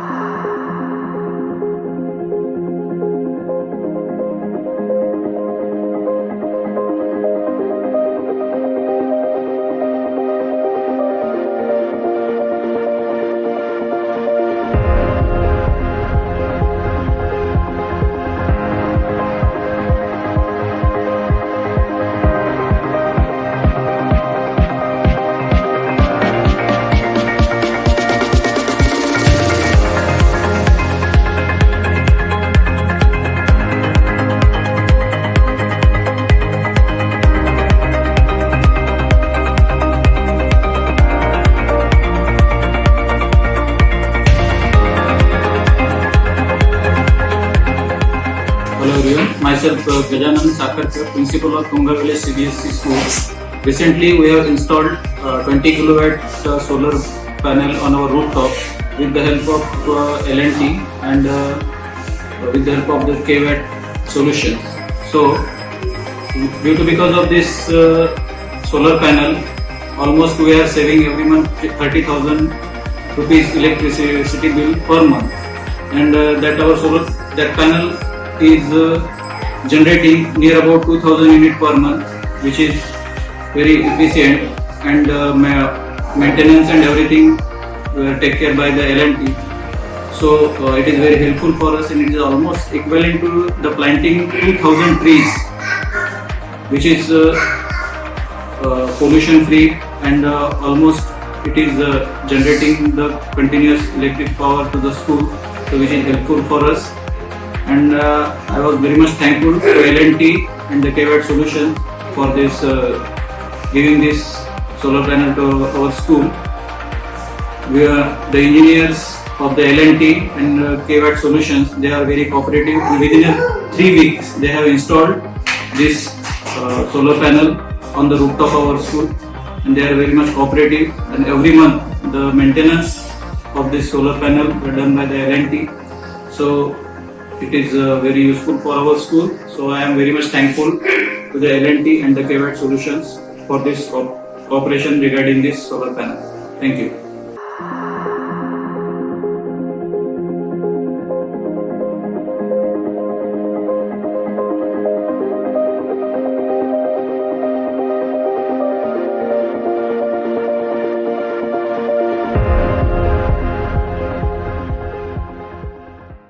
Hello everyone, myself Gajanan Sakarkar, principal of Tunga Village CBSE School. Recently we have installed 20 kW solar panel on our rooftop with the help of L&T and with the help of the kWatt solutions. So because of this solar panel, almost we are saving every month 30,000 rupees electricity bill per month, and that panel is generating near about 2000 units per month, which is very efficient, and maintenance and everything take care by the L&T. So it is very helpful for us, and it is almost equivalent to the planting 2000 trees, which is pollution free, and almost it is generating the continuous electric power to the school, so which is helpful for us. And I was very much thankful to L&T and the kWatt solution for this giving this solar panel to our school. We are the engineers of the L&T and kWatt solutions. They are very cooperative. Within 3 weeks, they have installed this solar panel on the rooftop of our school, and they are very much cooperative. And every month, the maintenance of this solar panel were done by the L&T. So it is very useful for our school. So I am very much thankful to the L&T and the kWatt solutions for this cooperation regarding this solar panel. Thank you.